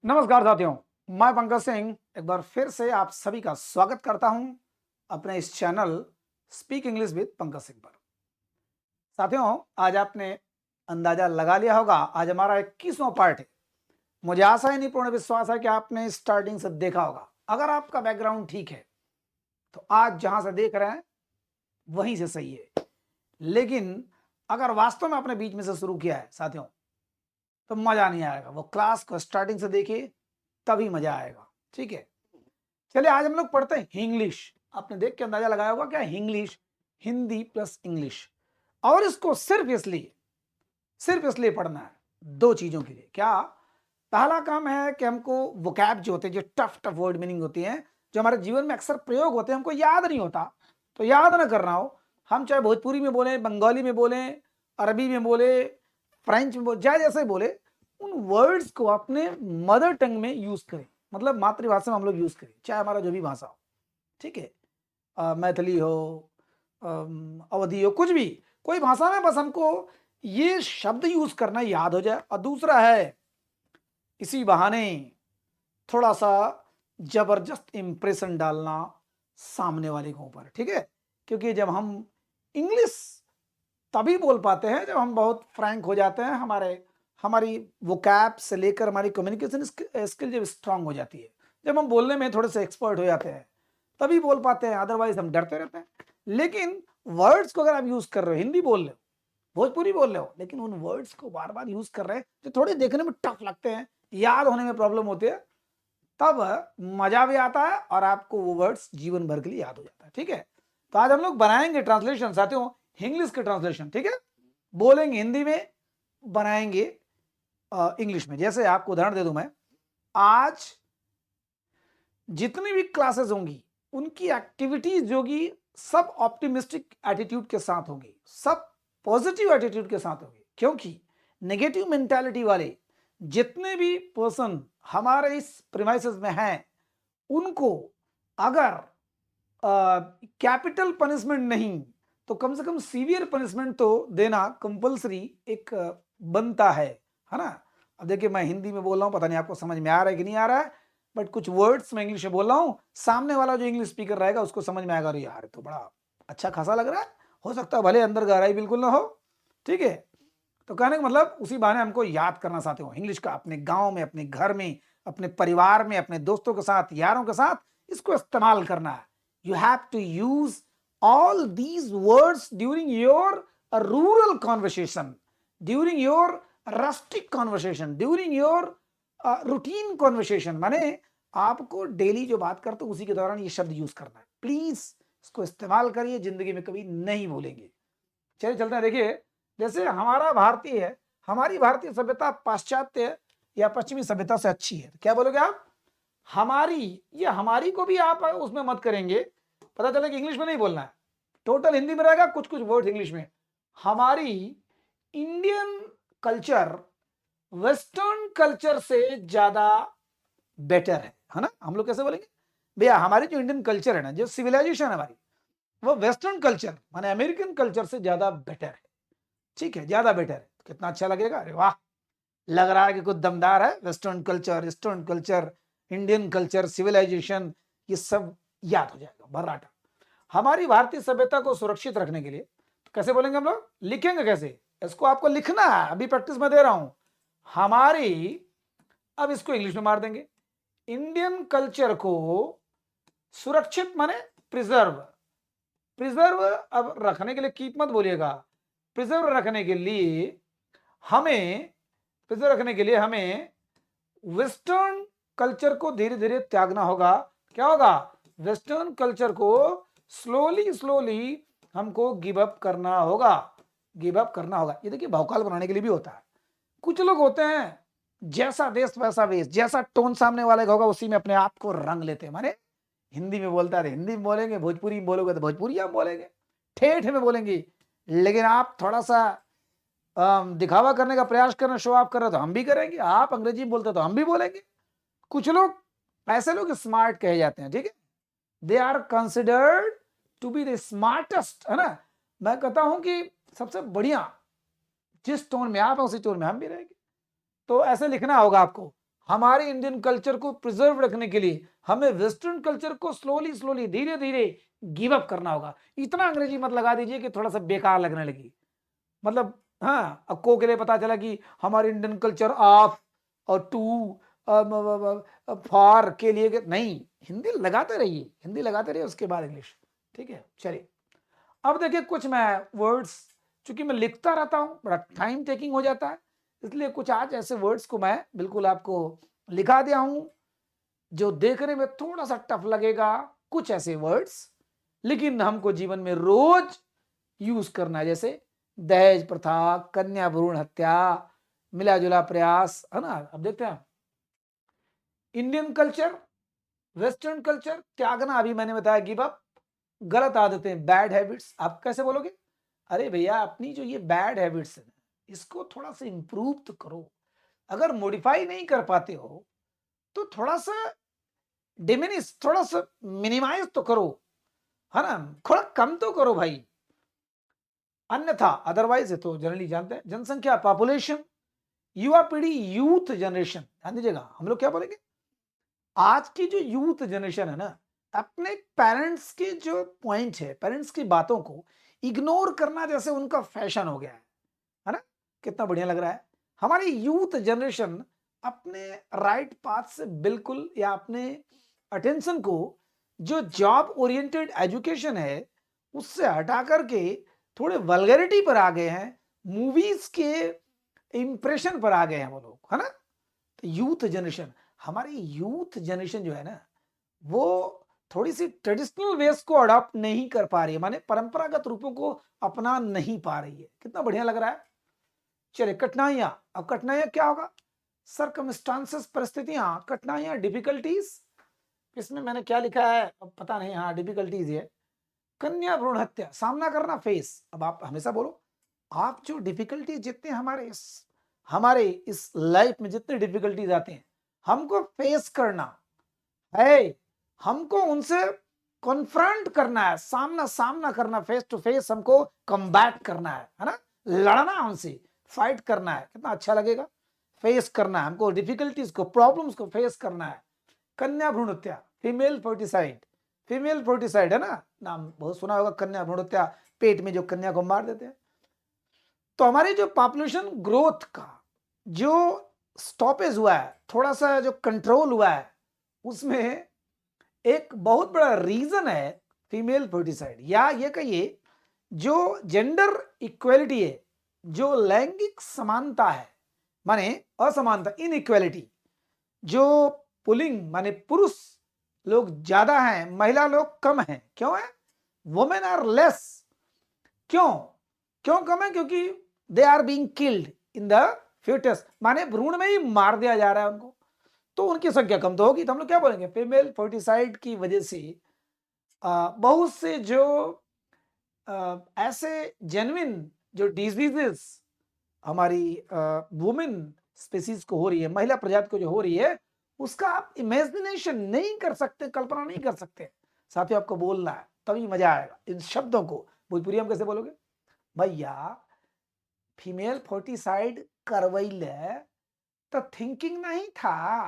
नमस्कार साथियों, मैं पंकज सिंह एक बार फिर से आप सभी का स्वागत करता हूं अपने इस channel speak English with Pankaj Singh पर। साथियों, आज आपने अंदाजा लगा लिया होगा, आज हमारा 21वां पार्ट है। मुझे आशा ही नहीं पूर्ण विश्वास है कि आपने स्टार्टिंग से देखा होगा। अगर आपका बैकग्राउंड ठीक है तो आज जहां से देख रहे हैं वहीं से सही है, लेकिन अगर वास्तव में आपने बीच में से शुरू किया है साथियों तो मजा नहीं आएगा। वो क्लास को स्टार्टिंग से देखिए, तभी मजा आएगा। ठीक है, चलिए आज हम लोग पढ़ते हैं इंग्लिश। आपने देख के अंदाजा लगाया होगा क्या इंग्लिश, हिंदी प्लस इंग्लिश। और इसको सिर्फ इसलिए पढ़ना है दो चीजों के लिए। क्या? पहला काम है कि हमको वोकैब जो होते हैं, जो टफ टफ वर्ड मीनिंग होती हैं, जो हमारे जीवन में अक्सर प्रयोग होते हैं, हमको याद नहीं होता। तो याद ना करना हो, हम चाहे भोजपुरी में बोलें, बंगाली में बोलें, अरबी में बोले, फ्रेंच में बोले, चाहे जैसे बोले, उन वर्ड्स को अपने मदर टंग में यूज करें। मतलब मातृभाषा में हम लोग यूज करें, चाहे हमारा जो भी भाषा हो। ठीक है, मैथिली हो, अवधी हो, कुछ भी, कोई भाषा में बस हमको ये शब्द यूज करना याद हो जाए। और दूसरा है इसी बहाने थोड़ा सा जबरदस्त इंप्रेशन डालना सामने वाले के ऊपर। ठीक है, क्योंकि जब हम इंग्लिश तभी बोल पाते हैं जब हम बहुत फ्रैंक हो जाते हैं, हमारी वोकैब से लेकर हमारी कम्युनिकेशन स्किल जब स्ट्रांग हो जाती है, जब हम बोलने में थोड़े से एक्सपर्ट हो जाते हैं, तभी बोल पाते हैं। अदरवाइज हम डरते रहते हैं। लेकिन वर्ड्स को अगर आप यूज कर रहे हो, हिंदी बोल रहे हो, भोजपुरी बोल रहे हो, लेकिन उन वर्ड्स को बार बार यूज कर रहे हैं जो थोड़े देखने में टफ लगते हैं, याद होने में प्रॉब्लम होती है, तब मजा भी आता है और आपको वो वर्ड्स जीवन भर के लिए याद हो जाता है। ठीक है, तो आज हम लोग बनाएंगे ट्रांसलेशन साथियों, इंग्लिश के ट्रांसलेशन। ठीक है, बोलेंगे हिंदी में, बनाएंगे इंग्लिश में। जैसे आपको उदाहरण दे दूं मैं, आज जितनी भी क्लासेस होंगी उनकी एक्टिविटीज जो होगी सब ऑप्टिमिस्टिक एटीट्यूड के साथ होंगी, सब पॉजिटिव एटीट्यूड के साथ होंगी। क्योंकि नेगेटिव मेंटालिटी वाले जितने भी पर्सन हमारे इस प्रीमाइसेस में हैं, उनको अगर कैपिटल पनिशमेंट नहीं तो कम से कम सीवियर पनिशमेंट तो देना कंपलसरी एक बनता है ना। अब देखिए, मैं हिंदी में बोल रहा हूं, पता नहीं आपको समझ में आ रहा है कि नहीं आ रहा है, बट कुछ वर्ड्स मैं इंग्लिश में बोल रहा हूं, सामने वाला जो इंग्लिश स्पीकर रहेगा उसको समझ में आएगा, अरे यार तो बड़ा अच्छा खासा लग रहा है, हो सकता है भले अंदर गहराई बिल्कुल ना हो। ठीक है, तो कहने का मतलब उसी बहाने हमको याद करना चाहते हो इंग्लिश का, अपने गांव में, अपने घर में, अपने परिवार में, अपने दोस्तों के साथ, यारों के साथ इसको इस्तेमाल करना है। You have to use all these words during your rural conversation, during your rustic conversation, during your routine conversation. माने आपको डेली जो बात करते हो उसी के दौरान ये शब्द यूज करना है। प्लीज इसको इस्तेमाल करिए, जिंदगी में कभी नहीं भूलेंगे। चलिए चलते हैं। देखिए, जैसे हमारी भारतीय सभ्यता पाश्चात्य या पश्चिमी सभ्यता से अच्छी है, तो क्या बोलोगे आप? हमारी को भी आप उसमें मत करेंगे, पता चले कि इंग्लिश में नहीं बोलना है, टोटल हिंदी में रहेगा, कुछ कुछ वर्ड इंग्लिश में। हमारी इंडियन कल्चर वेस्टर्न कल्चर से ज्यादा बेटर है ना। हम लोग कैसे बोलेंगे भैया, हमारी जो इंडियन कल्चर है ना, जो सिविलाइजेशन है हमारी, वो वेस्टर्न कल्चर माने अमेरिकन कल्चर से ज्यादा बेटर है। ठीक है, ज्यादा बेटर है। कितना अच्छा लगेगा, अरे वाह, लग रहा है कि कुछ दमदार है। Western culture, eastern culture, Indian culture, civilization, ये सब याद हो जाएगा भर्राटा। हमारी भारतीय सभ्यता को सुरक्षित रखने के लिए तो कैसे बोलेंगे हम लोग, लिखेंगे कैसे, इसको आपको लिखना है, अभी प्रैक्टिस में दे रहा हूं हमारी। अब इसको इंग्लिश में मार देंगे। इंडियन कल्चर को सुरक्षित माने प्रिजर्व, अब रखने के लिए कीप मत बोलिएगा, प्रिजर्व रखने के लिए हमें वेस्टर्न कल्चर को धीरे धीरे त्यागना होगा। क्या होगा? वेस्टर्न कल्चर को स्लोली हमको गिव अप करना होगा। ये देखिए, भौकाल बनाने के लिए भी होता है। कुछ लोग होते हैं जैसा देश वैसा वेश, जैसा टोन सामने वाले का होगा उसी में अपने आप को रंग लेते हैं। माने हिंदी में बोलता है हिंदी में बोलेंगे, भोजपुरी में बोलोगे तो भोजपुरी में बोलेंगे, ठेठ में बोलेंगे। लेकिन आप थोड़ा सा दिखावा करने का प्रयास कर रहे, शो ऑफ कर रहे तो हम भी करेंगे, आप अंग्रेजी में बोलते तो हम भी बोलेंगे। कुछ लोग, ऐसे लोग स्मार्ट कहे जाते हैं। ठीक है, they are considered to be the smartest, है ना। मैं कहता हूं कि सबसे बढ़िया जिस टोन में आप हैं उसी टोन में हम भी रहेंगे। तो ऐसे लिखना होगा आपको, हमारे इंडियन कल्चर को प्रिजर्व रखने के लिए हमें वेस्टर्न कल्चर को स्लोली स्लोली धीरे धीरे गिव अप करना होगा। इतना अंग्रेजी मत लगा दीजिए कि थोड़ा सा बेकार लगने लगी। मतलब हाँ, अक्को के लिए पता चला कि हमारे इंडियन कल्चर ऑफ और टू फॉर के लिए नहीं, हिंदी लगाते रहिए, हिंदी लगाते रहिए, उसके बाद इंग्लिश। ठीक है, चलिए अब देखिए कुछ मैं वर्ड्स, चूंकि मैं लिखता रहता हूं, बड़ा टाइम टेकिंग हो जाता है, इसलिए कुछ आज ऐसे वर्ड्स को मैं बिल्कुल आपको लिखा दिया हूं जो देखने में थोड़ा सा टफ लगेगा, कुछ ऐसे वर्ड्स, लेकिन हमको जीवन में रोज यूज करना है, जैसे दहेज प्रथा, कन्या भ्रूण हत्या, मिला जुला प्रयास, है ना। अब देखते हैं इंडियन कल्चर, वेस्टर्न कल्चर, त्यागना, अभी मैंने बताया गिव अप, गलत आदतें, बैड हैबिट्स। आप कैसे बोलोगे? अरे भैया अपनी जो ये बैड हैबिट्स है इसको थोड़ा सा इंप्रूव तो करो। अगर मॉडिफाई नहीं कर पाते हो तो थोड़ा सा डिमिनिश, थोड़ा सा मिनिमाइज तो करो, है ना, थोड़ा कम तो करो भाई। अन्यथा अदरवाइज है तो जनरली जानते हैं, जनसंख्या, पॉपुलेशन, युवा पीढ़ी, यूथ जनरेशन। ध्यान दीजिएगा, हम लोग क्या बोलेंगे, आज की जो यूथ जनरेशन है ना, अपने पेरेंट्स के जो पॉइंट है, पेरेंट्स की बातों को इग्नोर करना जैसे उनका फैशन हो गया है ना। कितना बढ़िया लग रहा है। हमारी यूथ जनरेशन अपने राइट पाथ से बिल्कुल, या अपने अटेंशन को जो जॉब ओरिएंटेड एजुकेशन है उससे हटा करके थोड़े वल्गैरिटी पर आ गए हैं, मूवीज के इंप्रेशन पर आ गए हैं वो लोग, है ना। तो यूथ जनरेशन, हमारी यूथ जनरेशन जो है ना, वो थोड़ी सी ट्रेडिशनल वेज को अडॉप्ट नहीं कर पा रही है, माने परंपरागत रूपों को अपना नहीं पा रही है। कितना बढ़िया लग रहा है। चलिए कठिनाइयां, अब कठिनाइयां क्या होगा, सरकमस्टांसेस, परिस्थितियां, कठिनाइयां, डिफिकल्टीज। इसमें मैंने क्या लिखा है अब पता नहीं, हाँ डिफिकल्टीज है। कन्या भ्रूण हत्या, सामना करना, फेस। अब आप हमेशा बोलो, आप जो डिफिकल्टीज, जितने हमारे इस लाइफ में जितने डिफिकल्टीज आते हैं हमको फेस करना है, हमको उनसे कॉन्फ्रंट करना है, सामना सामना करना, फेस टू फेस हमको कम्बैट करना है ना, लड़ना, उनसे फाइट करना है। कितना अच्छा लगेगा, फेस करना है हमको, डिफिकल्टीज को, प्रॉब्लम्स को फेस करना है। कन्या भ्रूण हत्या, फीमेल फोर्टिसाइड, फीमेल फोर्टिसाइड है ना, नाम बहुत सुना होगा, कन्या भ्रूण हत्या, पेट में जो कन्या को मार देते हैं। तो हमारी जो पॉपुलेशन ग्रोथ का जो स्टॉपेज हुआ है, थोड़ा सा जो कंट्रोल हुआ है, उसमें एक बहुत बड़ा रीजन है फीमेल फोर्टिसाइड, या ये कहिए जो जेंडर इक्वेलिटी है, जो लैंगिक समानता है, माने असमानता, इनइक्वेलिटी, जो पुलिंग माने पुरुष लोग ज्यादा हैं, महिला लोग कम हैं। क्यों है? Women are less. क्यों क्यों कम है? क्योंकि they are being killed in the foetus, माने भ्रूण में ही मार दिया जा रहा है उनको, तो उनकी संख्या कम तो होगी। तो हम लोग क्या बोलेंगे, फीमेल फोर्टिसाइड की वजह से बहुत से जो ऐसे जेन्युइन जो डिजीजेस हमारी वुमेन स्पीसीज को हो रही है, महिला प्रजाति को जो हो रही है, उसका आप इमेजिनेशन नहीं कर सकते, कल्पना नहीं कर सकते। साथियों आपको बोलना है तभी मजा आएगा। इन शब्दों को भोजपुरी हम कैसे बोलोगे? भैया फीमेल फोर्टिसाइड करवैले तो थिंकिंग नहीं था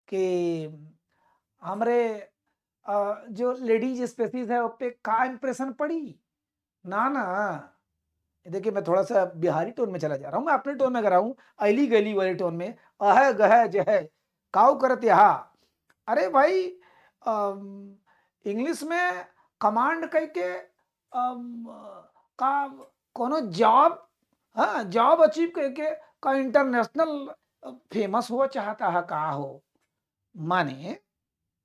कि हमरे जो लेडीज स्पेसीज है उस पे का इंप्रेशन पड़ी। ना ना, देखिए मैं थोड़ा सा बिहारी टोन में चला जा रहा हूँ, मैं अपने टोन में कर रहा हूँ, अली गली वाले टोन में, अह गह जह काउ करत यहाँ। अरे भाई इंग्लिश में कमांड कह के का कोनो जॉब, हाँ जॉब अचीव करके का इंटरनेशनल फेमस हुआ चाहता है का हो। माने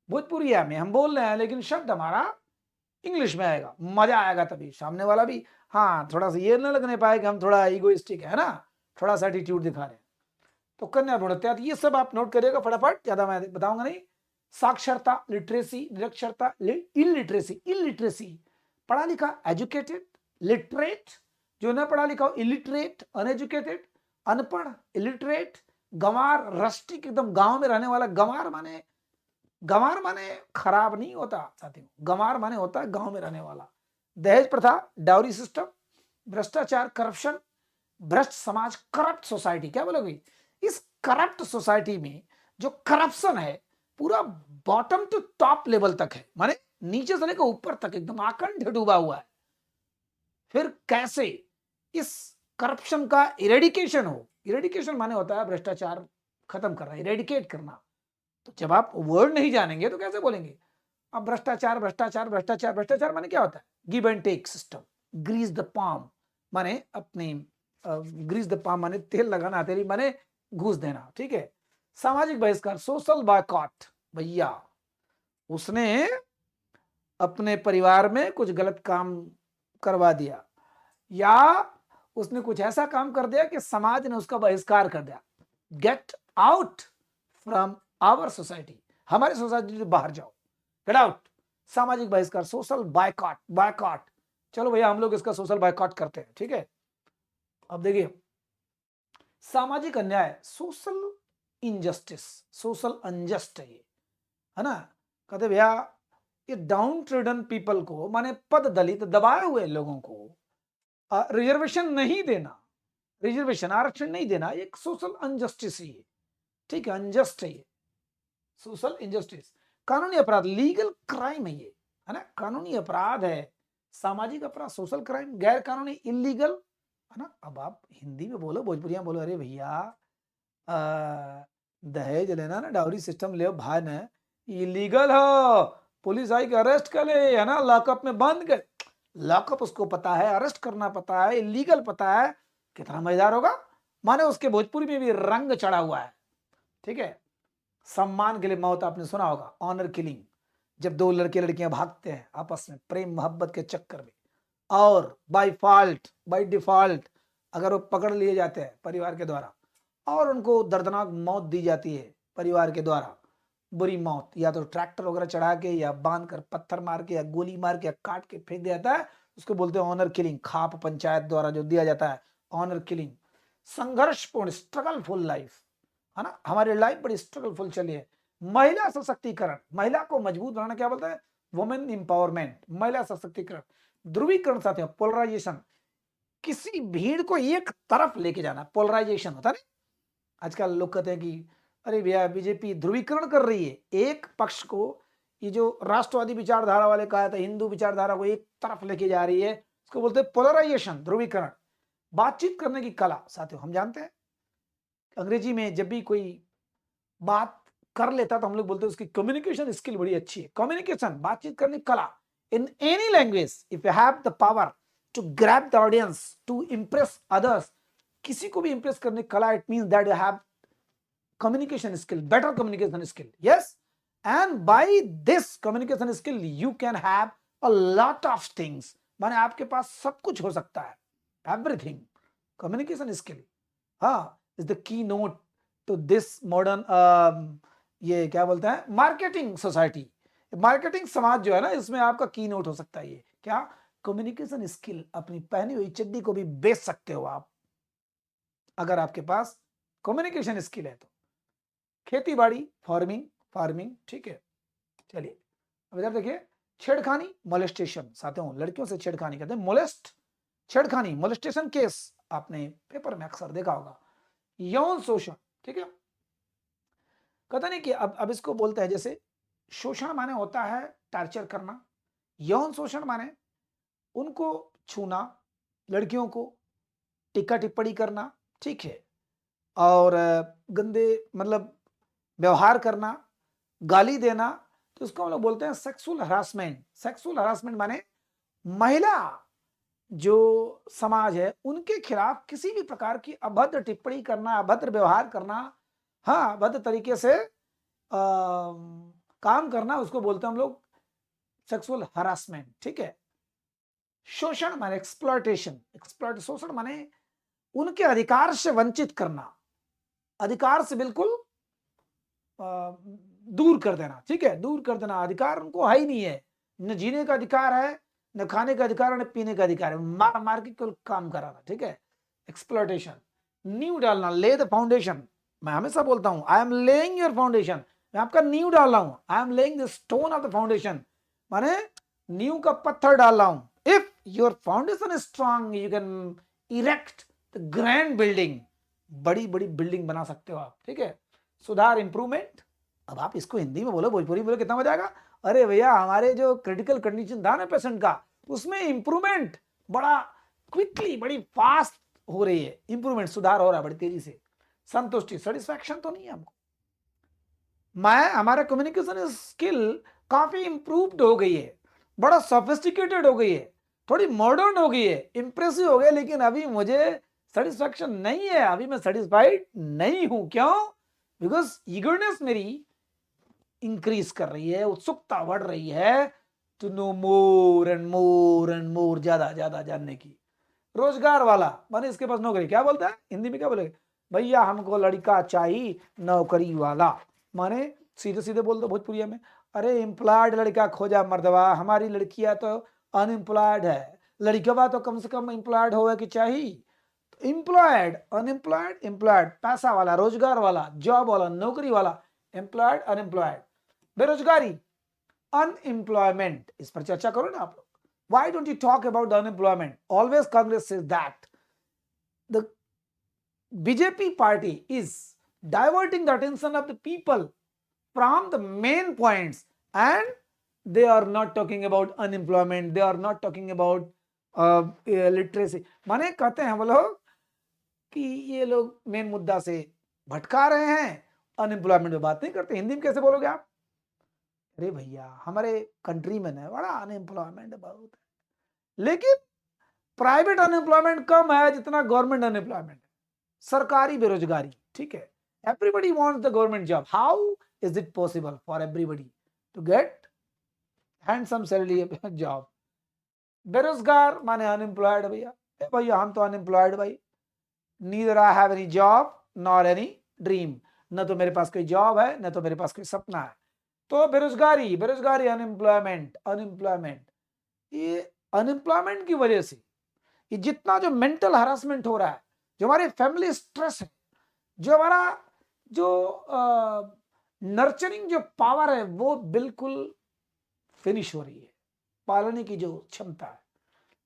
भोजपुरिया में हम बोल रहे हैं लेकिन शब्द हमारा इंग्लिश में आएगा, मजा आएगा, तभी सामने वाला भी हाँ थोड़ा सा ये न लगने पाए कि हम थोड़ा ईगोइस्टिक है ना, थोड़ा सा एटीट्यूड दिखा रहे हैं। तो कन्या भ्रूण हत्या, ये सब आप नोट करिएगा फटाफट, ज्यादा मैं बताऊंगा नहीं। साक्षरता, लिटरेसी, निरक्षरता, इलिटरेसी, इलिटरेसी, पढ़ा लिखा, एजुकेटेड, लिटरेट, जो न पढ़ा लिखा हो इलिटरेट, अनएजुकेटेड, अनपढ़, इलिटरेट, गंवार, रस्टिक, एकदम गांव में रहने वाला। गंवार माने खराब नहीं होता साथियों, गंवार माने होता है गांव में रहने वाला। दहेज प्रथा, डाउरी सिस्टम, भ्रष्टाचार, करप्शन, भ्रष्ट समाज, करप्ट सोसाइटी। क्या बोलोगे? इस करप्ट सोसाइटी में जो करप्शन है पूरा बॉटम टू टॉप लेवल तक है, माने नीचे से लेकर ऊपर तक एकदम आकंठ डूबा हुआ है। फिर कैसे इस करप्शन का इरेडिकेशन हो? इरेडिकेशन माने होता है भ्रष्टाचार खत्म करना, इरेडिकेट करना। तो जब आप वर्ड नहीं जानेंगे तो कैसे बोलेंगे? अब भ्रष्टाचार भ्रष्टाचार भ्रष्टाचार भ्रष्टाचार माने क्या होता है? Give and take system, grease the palm माने अपने ग्रीस द पाम माने तेल लगाना, हथेली माने घूस देना, ठीक है। सामाजिक बहिष्कार, सोशल बॉयकॉट, भैया उसने अपने परिवार में कुछ गलत काम करवा दिया या उसने कुछ ऐसा काम कर दिया कि समाज ने उसका बहिष्कार कर दिया। Get out from our society, हमारी सोसाइटी से बाहर जाओ, गेट आउट। सामाजिक बहिष्कार, सोशल बायकॉट, बायकॉट, चलो भैया हम लोग इसका सोशल बायकॉट करते हैं, ठीक है। अब देखिए सामाजिक अन्याय, सोशल इनजस्टिस, सोशल अनजस्ट है ये, है ना। कहते भैया ये डाउन ट्रेडन पीपल को माने पद दलित दबाए हुए लोगों को रिजर्वेशन नहीं देना, रिजर्वेशन आरक्षण नहीं देना, एक सोशल अनजस्टिस ही है, ठीक है, अनजस्ट है ये, सोशल इनजस्टिस। कानूनी अपराध, लीगल क्राइम है ये, है ना, कानूनी अपराध है। सामाजिक अपराध, सोशल क्राइम, गैर कानूनी, इलीगल, है ना। अब आप हिंदी में बोलो, भोजपुरिया बोलो, अरे भैया दहेज लेना ना, डाउरी सिस्टम ले भाई ने, इलीगल हो, पुलिस आई के अरेस्ट कर ले, है ना, लॉकअप में बंद कर। लॉकअप उसको पता है, अरेस्ट करना पता है, इलीगल पता है, कितना मजेदार होगा। माने उसके भोजपुरी में भी रंग चढ़ा हुआ है, ठीक है। सम्मान के लिए मौत, आपने सुना होगा, ऑनर किलिंग, जब दो लड़के लड़कियां भागते हैं आपस में प्रेम मोहब्बत के चक्कर में, और बाय फॉल्ट, बाय डिफॉल्ट अगर वो पकड़ लिए जाते हैं परिवार के द्वारा और उनको दर्दनाक मौत दी जाती है परिवार के द्वारा, बुरी मौत, या तो ट्रैक्टर वगैरह चढ़ा के या बांध कर पत्थर मार के या गोली मार के या काट के फेंक दिया जाता है, उसको बोलते हैं ऑनर किलिंग। खाप पंचायत द्वारा जो दिया जाता है ऑनर किलिंग। संघर्षपूर्ण, स्ट्रगलफुल लाइफ, है ना, हमारी लाइफ बड़ी स्ट्रगलफुल चली है। महिला सशक्तिकरण, महिला को मजबूत बनाना क्या बोलते हैं? वुमेन इंपावरमेंट, महिला सशक्तिकरण। ध्रुवीकरण साथियों, पोलराइजेशन, किसी भीड़ को एक तरफ लेके जाना, पोलराइजेशन होता है ना। आजकल लोग कहते हैं कि अरे भैया बीजेपी ध्रुवीकरण कर रही है, एक पक्ष को, ये जो राष्ट्रवादी विचारधारा वाले कहा था, हिंदू विचारधारा को एक तरफ लेके जा रही है, इसको बोलते हैं पोलराइजेशन, ध्रुवीकरण। बातचीत करने की कला, साथियों हम जानते हैं अंग्रेजी में जब भी कोई बात कर लेता तो हम लोग बोलते हैं उसकी कम्युनिकेशन स्किल बड़ी अच्छी है। कम्युनिकेशन, बातचीत करने की कला, in any language if you have the power to grab the audience, to impress others, किसी को भी इंप्रेस करने की कला, it means that you have communication skill, better communication skill, yes, and by this communication skill you can have a lot of things, माने आपके पास सब कुछ हो सकता है, everything, communication skill, हाँ, is the keynote to this modern ये क्या बोलते हैं, मार्केटिंग सोसाइटी, मार्केटिंग समाज जो है ना, इसमें आपका की नोट हो सकता है ये क्या, कम्युनिकेशन स्किल। अपनी पहनी हुई चड्डी को भी बेच सकते हो आप अगर आपके पास कम्युनिकेशन स्किल है तो। खेती बाड़ी, फार्मिंग, फार्मिंग, ठीक है। चलिए अब इधर देखिए, छेड़खानी, मोलेस्टेशन, साथियों लड़कियों से छेड़खानी कहते हैं मोलेस्ट, छेड़खानी, मोलेस्टेशन केस आपने पेपर में अक्सर देखा होगा। यौन शोषण, ठीक है, कहता नहीं कि अब इसको बोलते हैं, जैसे शोषण माने होता है टॉर्चर करना, यौन शोषण माने उनको छूना, लड़कियों को टिक्का टिप्पणी करना, ठीक है, और गंदे मतलब व्यवहार करना, गाली देना, तो इसको हम लोग बोलते हैं सेक्सुअल हरासमेंट। सेक्सुअल हरासमेंट माने महिला जो समाज है उनके खिलाफ किसी भी प्रकार की अभद्र टिप्पणी करना, अभद्र व्यवहार करना, हाँ, अभद्र तरीके से काम करना, उसको बोलते हैं हम लोग सेक्सुअल हरासमेंट, ठीक है। शोषण माने एक्सप्लॉयटेशन, एक्सप्लॉयट, शोषण माने उनके अधिकार से वंचित करना, अधिकार से बिल्कुल दूर कर देना, ठीक है, दूर कर देना, अधिकार उनको है ही नहीं है, न जीने का अधिकार है, न खाने का अधिकार है, न पीने का अधिकार है, मार मार के कुल काम कराना, ठीक है, एक्सप्लॉयटेशन। नींव डालना, ले द फाउंडेशन, मैं हमेशा बोलता हूं I am laying your foundation, मैं आपका नींव डाल रहा हूं, I am laying the stone of the foundation, माने नींव का पत्थर डाल रहा हूं। If your foundation is strong you can erect the grand building, बड़ी बड़ी बिल्डिंग बना सकते हो आप, ठीक है। सुधार, इंप्रूवमेंट। अब आप इसको हिंदी में बोलो, भोजपुरी में बोलो, कितना मजा आएगा। अरे भैया हमारे जो क्रिटिकल कंडीशन था ना पेशेंट का, उसमें इंप्रूवमेंट बड़ा क्विकली, बड़ी फास्ट हो रही है, इंप्रूवमेंट, सुधार हो रहा है बड़ी तेजी से। संतुष्टि, सेटिस्फैक्शन तो नहीं है हमको। हमारा कम्युनिकेशन स्किल काफी इंप्रूव्ड हो गई है, बड़ा सोफिस्टिकेटेड हो गई है, थोड़ी मॉडर्न हो गई है, इंप्रेसिव हो गई, लेकिन अभी मुझे सेटिस्फैक्शन नहीं है, अभी मैं सेटिस्फाइड नहीं हूं। क्यों? बिकॉज ईगरनेस मेरी इंक्रीज कर रही है, उत्सुकता बढ़ रही है to know more and more and more, ज्यादा ज्यादा जानने की। रोजगार वाला माने इसके पास नौकरी, क्या बोलता है हिंदी में, क्या बोलेगा, भैया हमको लड़का चाहिए नौकरी वाला। माने सीधे सीधे बोल दो भोजपुरिया में, अरे एम्प्लॉयड लड़का खोजा मर्दवा, हमारी लड़कियां तो अनएम्प्लॉयड है, लड़कवा तो कम से कम एम्प्लॉयड होवे की चाहिए। एम्प्लॉयड, अनएम्प्लॉयड, एम्प्लॉयड पैसा वाला, रोजगार वाला, जॉब वाला, नौकरी वाला, एम्प्लॉयड, अनएम्प्लॉयड, बेरोजगारी, अनएम्प्लॉयमेंट। इस पर चर्चा करो ना आप लोग। Why don't you talk about the unemployment? Always Congress says that the BJP party is diverting the attention of the people from the main points, and they are not talking about unemployment, they are not talking about literacy। माने कहते हैं वो लोग कि ये लोग main मुद्दा से भटका रहे हैं, अनएम्प्लॉयमेंट में बात नहीं करते। हिंदी में कैसे बोलोगे आप? अरे भैया हमारे कंट्री में ना बड़ा अनएम्प्लॉयमेंट बहुत है, लेकिन प्राइवेट अनएम्प्लॉयमेंट कम है जितना गवर्नमेंट अनएम्प्लॉयमेंट है, सरकारी बेरोजगारी। ठीक है, everybody wants the government job, how is it possible for everybody to get handsome salary job? बेरोजगार माने अनएम्प्लॉयड भैया। भैया हम तो अनएम्प्लॉयड भाई, neither I have any job nor any dream, न तो मेरे पास कोई जॉब है न तो मेरे पास कोई सपना है। तो बेरोजगारी, बेरोजगारी, अनएम्प्लॉयमेंट, अनएम्प्लॉयमेंट, ये अनएम्प्लॉयमेंट की वजह से ये जितना जो मेंटल हरासमेंट हो रहा है, जो हमारे फैमिली स्ट्रेस है, जो हमारा जो नर्चरिंग जो पावर है वो बिल्कुल फिनिश हो रही है, पालने की जो क्षमता है।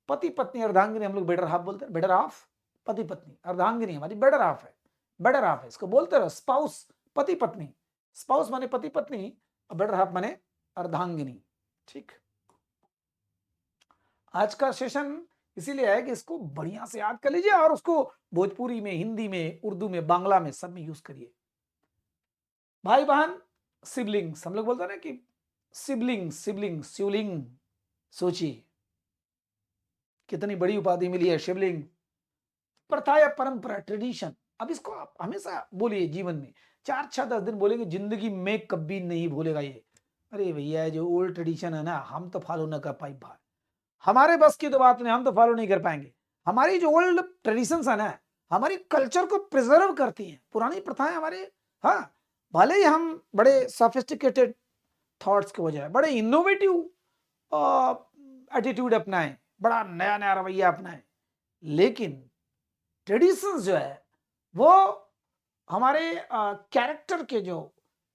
पति पत्नी अर्धांगिनी हम लोग बेटर हाफ बोलते हैं, बेटर हाफ, पति पत्नी, अर्धांगिनी हमारी बेटर हाफ है, बेटर हाफ है, इसको बोलते रहो स्पाउस, पति पत्नी, स्पाउस माने पति पत्नी, और बेटर हाफ माने अर्धांगिनी। ठीक, आज का सेशन इसीलिए है कि इसको बढ़िया से याद कर लीजिए और उसको भोजपुरी में, हिंदी में, उर्दू में, बांग्ला में सब में यूज करिए। भाई बहन, सिबलिंग्स, हम लोग बोलते हैं ना कि सिबलिंग, सिबलिंग, शिवलिंग, सोचिए कितनी बड़ी उपाधि मिली है शिवलिंग। प्रथा या परंपरा, ट्रेडिशन, अब इसको आप हमेशा बोलिए जीवन में, 4-6-10 दिन बोलेंगे, जिंदगी में कभी नहीं भूलेगा ये। अरे भैया जो ओल्ड ट्रेडिशन है ना, हम तो फॉलो ना कर पाए भाई, हमारे बस की तो बात नहीं, हम तो फॉलो नहीं कर पाएंगे। हमारी जो ओल्ड ट्रेडिशंस है ना, हमारी कल्चर को प्रिजर्व करती हैं, पुरानी प्रथाएं हमारे। हाँ, भले ही हम बड़े सोफिस्टिकेटेड थॉट्स के बजाय बड़े इनोवेटिव एटीट्यूड अपनाएं, बड़ा नया नया रवैया अपनाएं, लेकिन ट्रेडिशंस जो है वो हमारे कैरेक्टर के जो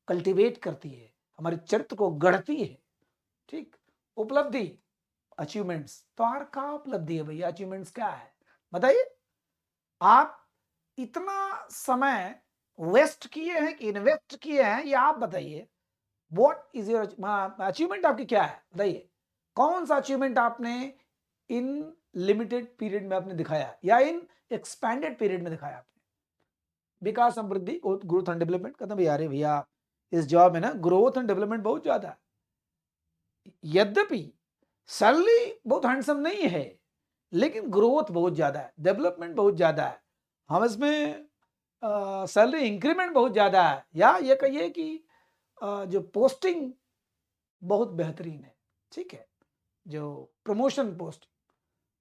कल्टीवेट करती है, हमारे चरित्र को गढ़ती है। ठीक, उपलब्धि, अचीवमेंट्स, तो यार क्या उपलब्धि है भैया, अचीवमेंट्स क्या है बताइए? आप इतना समय वेस्ट किए हैं कि इन्वेस्ट किए हैं, ये आप बताइए। व्हाट इज योर अचीवमेंट, आपकी क्या है बताइए? कौन सा अचीवमेंट आपने इन लिमिटेड पीरियड में आपने दिखाया या इन एक्सपैंडेड पीरियड में दिखाया आपने? विकास, समृद्धि, ग्रोथ एंड डेवलपमेंट, कहते हैं यार भैया इस जॉब में ना ग्रोथ एंड डेवलपमेंट बहुत ज्यादा है, यद्यपि सैलरी बहुत हैंडसम नहीं है, लेकिन ग्रोथ बहुत ज्यादा है, डेवलपमेंट बहुत ज्यादा है, हम इसमें सैलरी इंक्रीमेंट बहुत ज्यादा है, या ये कहिए कि जो पोस्टिंग बहुत बेहतरीन है। ठीक है, जो प्रमोशन पोस्ट,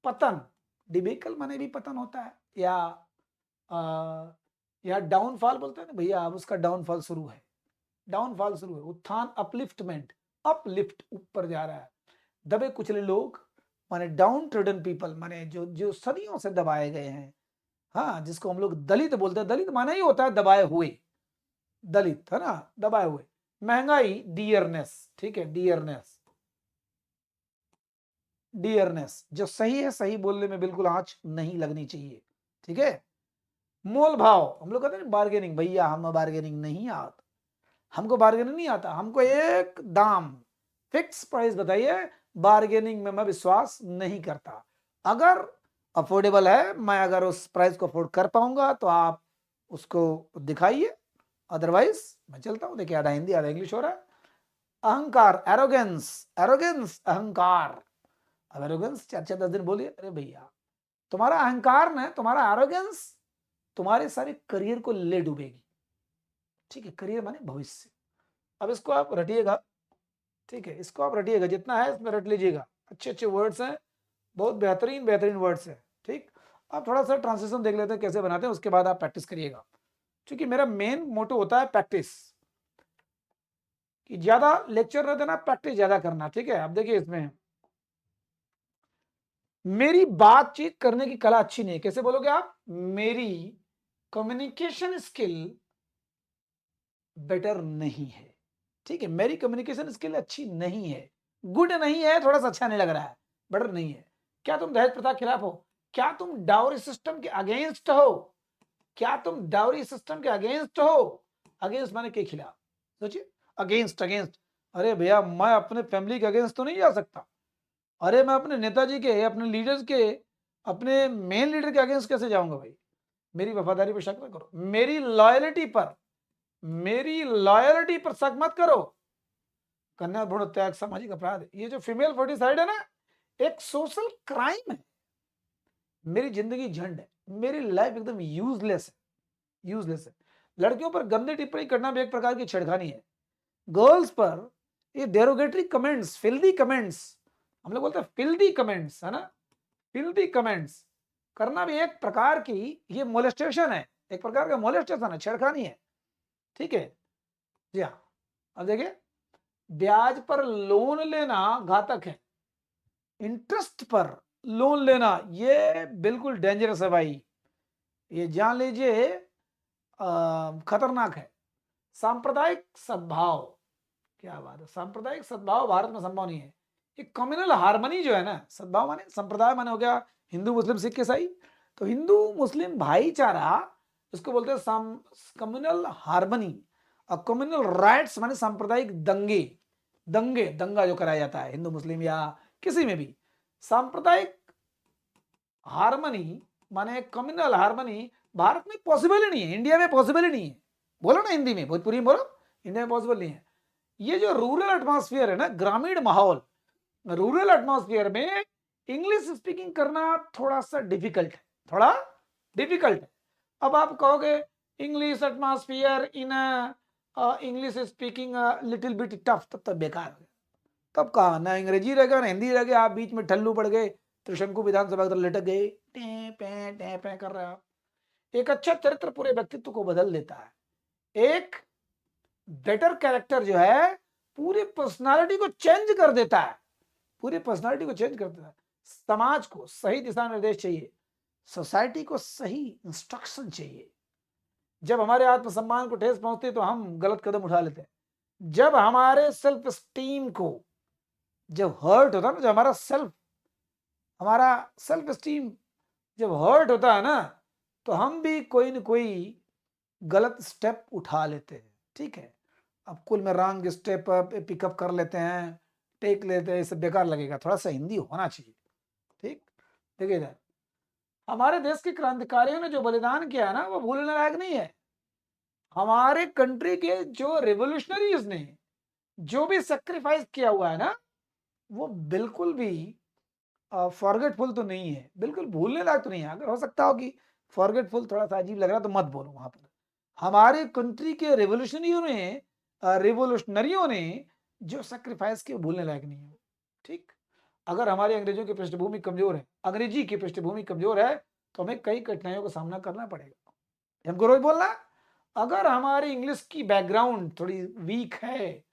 पतन, डिबेकल माने भी पतन होता है, या डाउनफॉल बोलते हैं ना भैया, अब उसका डाउनफॉल शुरू है, डाउनफॉल शुरू है, उत्थान, अपलिफ्टमेंट, अपलिफ्ट, ऊपर जा रहा है। दबे कुचले लोग माने डाउन ट्रेडन पीपल, माने जो जो सदियों से दबाए गए हैं। हाँ, जिसको हम लोग दलित बोलते हैं, दलित माना ही होता है दबाए हुए, दलित है ना, दबाए हुए। महंगाई, डियरनेस, ठीक है, डियरनेस, डियरनेस, जो सही है, सही बोलने में बिल्कुल आंच नहीं लगनी चाहिए। ठीक है, मोल भाव, हम लोग कहते हैं बार्गेनिंग, भैया हम बार्गेनिंग नहीं आता, हमको बार्गेनिंग नहीं आता, हमको एक दाम फिक्स प्राइस बताइए, बार्गेनिंग में मैं विश्वास नहीं करता। अगर अफोर्डेबल है, मैं अगर उस प्राइस को अफोर्ड कर पाऊंगा तो आप उसको दिखाइए, अदरवाइज मैं चलता हूं। देखिए आधा हिंदी आधा इंग्लिश हो रहा है। अहंकार, एरोगेंस, एरोगेंस अहंकार। अब एरोगेंस 4-4 10 दिन बोलिए, अरे भैया तुम्हारा अहंकार ने, तुम्हारा एरोगेंस तुम्हारे सारे करियर को ले डूबेगी। ठीक है, करियर माने भविष्य। अब इसको आप रटिएगा, ठीक है, इसको आप रटिएगा, जितना है इसमें रट लीजिएगा, अच्छे अच्छे वर्ड्स हैं, बहुत बेहतरीन बेहतरीन वर्ड्स हैं। ठीक, आप थोड़ा सा ट्रांसलेशन देख लेते हैं कैसे बनाते हैं, उसके बाद आप प्रैक्टिस करिएगा, क्योंकि मेरा मेन मोटो होता है प्रैक्टिस, कि ज्यादा लेक्चर न देना, प्रैक्टिस ज्यादा करना। ठीक है, अब देखिए इसमें मेरी बातचीत करने की कला अच्छी नहीं है, कैसे बोलोगे आप? मेरी कम्युनिकेशन स्किल बेटर नहीं है। ठीक है, मेरी कम्युनिकेशन स्किल अच्छी नहीं है, गुड नहीं है, थोड़ा सा अच्छा नहीं लग रहा है, बेटर नहीं है। क्या तुम दहेज प्रथा के खिलाफ हो? क्या तुम डाउरी सिस्टम के अगेंस्ट हो? क्या तुम डाउरी सिस्टम के अगेंस्ट हो? अगेंस्ट माने के खिलाफ, सोचिए, अगेंस्ट अगेंस्ट। अरे भैया मैं अपने फैमिली के अगेंस्ट तो नहीं जा सकता, अरे मैं अपने नेताजी के, अपने लीडर्स के, अपने मेन लीडर के अगेंस्ट कैसे जाऊंगा भाई? मेरी वफादारी पर शक मत करो, मेरी लॉयल्टी पर शक मत करो। कन्या भ्रूण हत्या एक सामाजिक अपराध है, ये जो फीमेल फोर्टिसाइड है ना, एक सोशल क्राइम है। मेरी जिंदगी झंड है, मेरी लाइफ एकदम यूजलेस है, यूजलेस है। लड़कियों पर गंदी टिप्पणी करना भी एक प्रकार की छेड़खानी है। गर्ल्स पर ये डेरोगेटरी कमेंट्स, फिल्दी कमेंट्स, हम लोग बोलते हैं फिल्दी कमेंट्स, है ना, फिल्दी कमेंट्स करना भी एक प्रकार की ये मोलेस्टेशन है, एक प्रकार का मोलेस्टेशन है, छेड़खानी है। ठीक है जी हाँ। अब देखिए, ब्याज पर लोन लेना घातक है, इंटरेस्ट पर लोन लेना ये बिल्कुल डेंजरस है भाई, ये जान लीजिए खतरनाक है। सांप्रदायिक सद्भाव, क्या बात है, सांप्रदायिक सद्भाव भारत में संभव नहीं है। ये कम्युनल हार्मनी जो है ना, सद्भाव माने संप्रदाय माने हो गया हिंदू मुस्लिम सिख ईसाई, तो हिंदू मुस्लिम भाईचारा इसको बोलते हैं कम्युनल हार्मनी। और कम्युनल राइट्स माने सांप्रदायिक दंगे, दंगा जो कराया जाता है हिंदू मुस्लिम या किसी में भी। सांप्रदायिक हार्मनी माने कम्युनल हार्मनी भारत में पॉसिबल ही नहीं है, इंडिया में पॉसिबल ही नहीं है। बोलो ना हिंदी में, भोजपुरी में बोलो, इंडिया में पॉसिबल नहीं है। ये जो रूरल एटमॉस्फेयर है ना, ग्रामीण माहौल, रूरल एटमॉस्फेयर में इंग्लिश स्पीकिंग करना थोड़ा सा डिफिकल्ट है, थोड़ा डिफिकल्ट है। अब आप कहोगे English atmosphere in English speaking little bit tough, तब बेकार हो गया। तब कहा ना अंग्रेजी रह गया ना हिंदी रह गया, आप बीच में ठल्लू पड़ गए, त्रिशंकु विधानसभा की तरह लटक गए, टे पे कर रहे हो आप। एक अच्छा चरित्र पूरे व्यक्तित्व को बदल देता है, एक बेटर कैरेक्टर जो है पूरी पर्सनालिटी को चेंज कर देता है, पूरी पर्सनालिटी को चेंज कर देता है। समाज को सही दिशा निर्देश चाहिए, सोसाइटी को सही इंस्ट्रक्शन चाहिए। जब हमारे आत्मसम्मान को ठेस पहुंचती है तो हम गलत कदम उठा लेते हैं। जब हमारे सेल्फ स्टीम को जब हर्ट होता है ना, जब हमारा सेल्फ स्टीम जब हर्ट होता है ना, तो हम भी कोई न कोई गलत स्टेप उठा लेते हैं। ठीक है, अब कुल में रॉन्ग स्टेप पिकअप कर लेते हैं, टेक लेते हैं, इससे बेकार लगेगा, थोड़ा सा हिंदी होना चाहिए। ठीक, देखिए इधर हमारे देश के क्रांतिकारियों ने जो बलिदान किया है ना, वो भूलने लायक नहीं है। हमारे कंट्री के जो रेवोल्यूशनरीज ने जो भी सेक्रीफाइस किया हुआ है ना, वो बिल्कुल भी फॉरगेटफुल तो नहीं है, बिल्कुल भूलने लायक तो नहीं है। अगर हो सकता हो कि फॉरगेटफुल थोड़ा सा अजीब लग रहा तो मत बोलो वहां पर। हमारे कंट्री के रेवोल्यूशनरियों ने जो सेक्रीफाइस किया भूलने लायक नहीं है। ठीक, अगर हमारे अंग्रेजों की पृष्ठभूमि कमजोर है, अंग्रेजी की पृष्ठभूमि कमजोर है, तो हमें कई कठिनाइयों का सामना करना पड़ेगा। हमको रोज बोलना, अगर हमारी इंग्लिश की बैकग्राउंड थोड़ी वीक है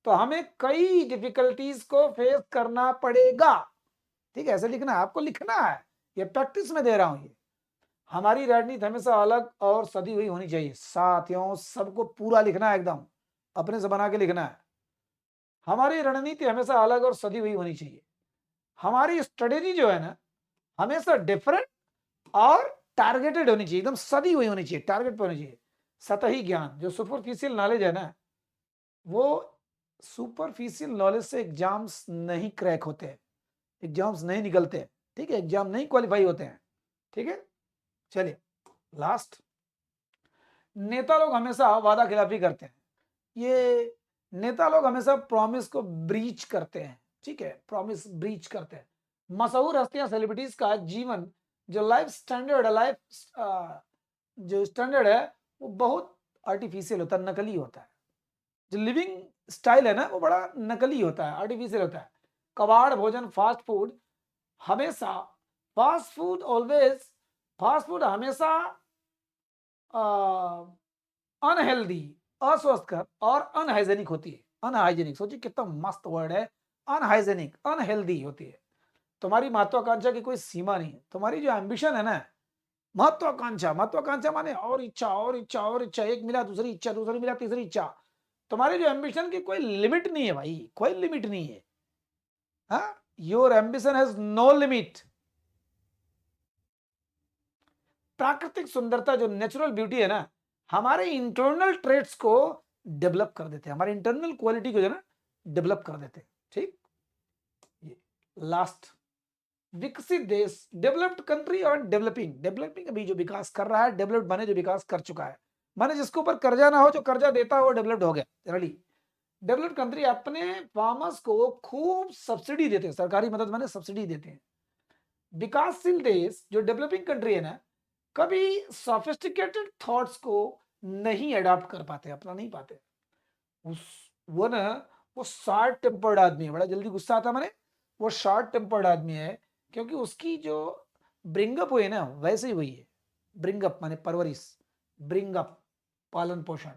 तो हमें कई डिफिकल्टीज को फेस करना पड़ेगा। ठीक है, ऐसे लिखना है, आपको लिखना है, ये प्रैक्टिस में दे रहा हूं। ये हमारी रणनीति हमेशा अलग और सदी हुई होनी चाहिए साथियों, सबको पूरा लिखना है, एकदम अपने से बना के लिखना है। हमारी रणनीति हमेशा अलग और सदी हुई होनी चाहिए। हमारी स्ट्रेटेजी जो है ना, हमेशा डिफरेंट और टारगेटेड होनी चाहिए, एकदम सदी हुई होनी चाहिए, टारगेट पे होनी चाहिए। सतही ज्ञान, जो सुपरफिशियल नॉलेज है ना, वो सुपरफिशियल नॉलेज से एग्जाम्स नहीं क्रैक होते हैं, एग्जाम्स नहीं निकलते हैं, ठीक है, एग्जाम नहीं क्वालिफाई होते हैं, ठीक है। चलिए लास्ट, नेता लोग हमेशा वादा खिलाफी करते हैं। ये नेता लोग हमेशा प्रॉमिस को ब्रीच करते हैं, ठीक है, प्रॉमिस ब्रीच करते हैं। मशहूर हस्तियां, सेलिब्रिटीज का जीवन, जो लाइफ स्टैंडर्ड है, लाइफ जो स्टैंडर्ड है वो बहुत आर्टिफिशियल होता है, नकली होता है। जो लिविंग स्टाइल है ना वो बड़ा नकली होता है, आर्टिफिशियल होता है। कबाड़ भोजन, फास्ट फूड हमेशा, fast food always, fast food हमेशा अनहेल्दी, अस्वस्थकर और अनहाइजेनिक होती है। अनहाइजेनिक, सोचिए कितना मस्त वर्ड है, अनहाइजेनिक, अनहेल्दी होती है। तुम्हारी महत्वाकांक्षा की कोई सीमा नहीं है। तुम्हारी जो एम्बिशन है ना, महत्वाकांक्षा, महत्वाकांक्षा माने और इच्छा और इच्छा और इच्छा, एक मिला दूसरी इच्छा, दूसरी मिला तीसरी इच्छा। तुम्हारी जो एम्बिशन की कोई लिमिट नहीं है भाई, कोई लिमिट नहीं है। हाँ, your ambition has no limit. प्राकृतिक सुंदरता, जो नेचुरल ब्यूटी है ना, हमारे इंटरनल ट्रेट्स को डेवलप कर देते हैं, हमारे इंटरनल क्वालिटी को जो है ना डेवलप कर देते हैं, ठीक। ये लास्ट, विकसित देश, डेवलप्ड कंट्री और डेवलपिंग, डेवलपिंग अभी जो विकास कर रहा है, डेवलप्ड माने जो विकास कर चुका है, माने जिसके ऊपर कर्जा ना हो, जो कर्जा देता है वो डेवलप्ड हो गया जनरली। डेवलप्ड कंट्री अपने फार्मर्स को खूब सब्सिडी देते हैं, सरकारी मदद माने सब्सिडी देते हैं। विकासशील देश, जो डेवलपिंग कंट्री है ना, कभी सोफिस्टिकेटेड थॉट्स को नहीं अडॉप्ट कर पाते, अपना नहीं पाते। उस वो ना, वो शॉर्ट टेम्पर्ड आदमी है, बड़ा जल्दी गुस्सा आता है, माने वो शॉर्ट टेम्पर्ड आदमी है, क्योंकि उसकी जो ब्रिंगअप हुई है ना वैसे ही हुई है। ब्रिंगअप माने परवरिश, ब्रिंगअप पालन पोषण,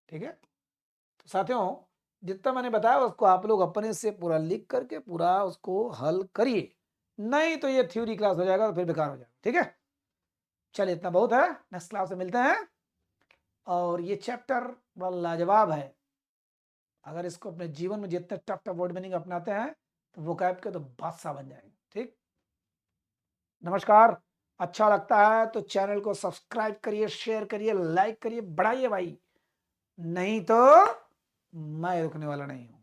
ठीक है। तो साथियों, जितना मैंने बताया उसको आप लोग अपने से पूरा लिख करके पूरा उसको हल करिए, नहीं तो ये थ्योरी क्लास हो जाएगा तो फिर बेकार हो जाएगा, ठीक है। चलिए इतना बहुत है, नेक्स्ट क्लास में मिलते हैं। और ये चैप्टर बड़ा लाजवाब है, अगर इसको अपने जीवन में जितने टफ टफ वर्ड मीनिंग अपनाते हैं तो वोकैब के तो बादशाह बन जाएंगे, ठीक। नमस्कार, अच्छा लगता है तो चैनल को सब्सक्राइब करिए, शेयर करिए, लाइक करिए, बढ़ाइए भाई, नहीं तो मैं रुकने वाला नहीं हूं।